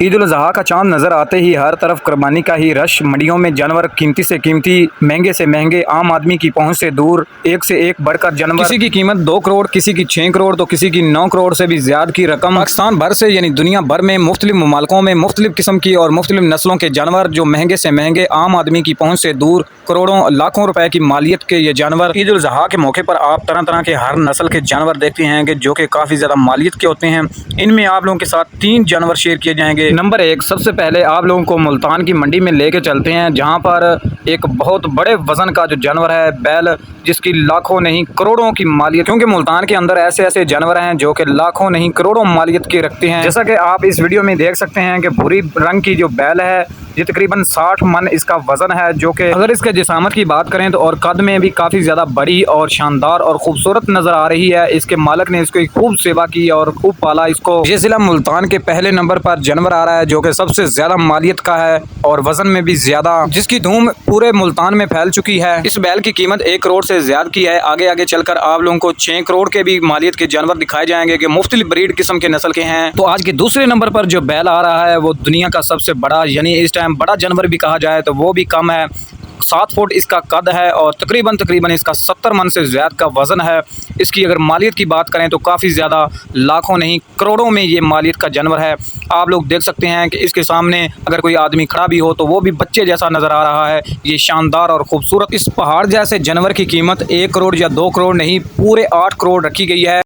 ईद उल अज़हा का चांद नज़र आते ही हर तरफ कुर्बानी का ही रश। मंडियों में जानवर कीमती से कीमती, महंगे से महंगे, आम आदमी की पहुंच से दूर, एक से एक बढ़कर जानवर। किसी की कीमत 2 करोड़, किसी की 6 करोड़, तो किसी की 9 करोड़ से भी ज्यादा की रकम। पाकिस्तान भर से यानी दुनिया भर में मुख्तलिफ ममालिकों में मुख्तलिफ किस्म की और मुख्तलिफ नस्लों के जानवर, जो महंगे से महंगे, आम आदमी की पहुँच से दूर, करोड़ों लाखों रुपए की मालियत के ये जानवर। ईद उल अज़हा के मौके पर आप तरह तरह के हर नस्ल के जानवर देखते हैं कि जो कि काफ़ी ज़्यादा मालियत के होते हैं। इनमें आप लोगों के साथ 3 जानवर शेयर किए जाएंगे। नंबर 1, सबसे पहले आप लोगों को मुल्तान की मंडी में लेके चलते हैं, जहां पर एक बहुत बड़े वजन का जो जानवर है, बैल, जिसकी लाखों नहीं करोड़ों की मालियत। क्योंकि मुल्तान के अंदर ऐसे ऐसे जानवर हैं जो कि लाखों नहीं करोड़ों मालियत के रखते हैं। जैसा कि आप इस वीडियो में देख सकते हैं कि भूरी रंग की जो बैल है, ये तकरीबन 60 मन इसका वजन है, जो कि अगर इसके जिसामत की बात करें तो और कद में भी काफ़ी ज़्यादा बड़ी और शानदार और खूबसूरत नज़र आ रही है। इसके मालिक ने इसको खूब सेवा की और खूब पाला इसको। ये ज़िला मुल्तान के पहले नंबर पर जानवर आ रहा है, जो कि सबसे ज़्यादा मालियत का है और वजन में भी ज़्यादा, जिसकी धूम पूरे मुल्तान में फैल चुकी है। इस बैल की कीमत 1 करोड़ से ज़्यादा की है। आगे आगे चलकर आप लोगों को 6 करोड़ के भी मालियत के जानवर दिखाए जाएंगे कि मुख्तलिफ ब्रीड किस्म के नस्ल के हैं। तो आज के दूसरे नंबर पर जो बैल आ रहा है वो दुनिया का सबसे बड़ा, यानी इस टाइम बड़ा जानवर भी कहा जाए तो वो भी कम है। 7 फुट इसका कद है और तकरीबन इसका 70 मन से ज़्यादा का वज़न है। इसकी अगर मालियत की बात करें तो काफ़ी ज़्यादा लाखों नहीं करोड़ों में ये मालियत का जानवर है। आप लोग देख सकते हैं कि इसके सामने अगर कोई आदमी खड़ा भी हो तो वो भी बच्चे जैसा नज़र आ रहा है। ये शानदार और ख़ूबसूरत इस पहाड़ जैसे जानवर की कीमत 1 करोड़ या 2 करोड़ नहीं, पूरे 8 करोड़ रखी गई है।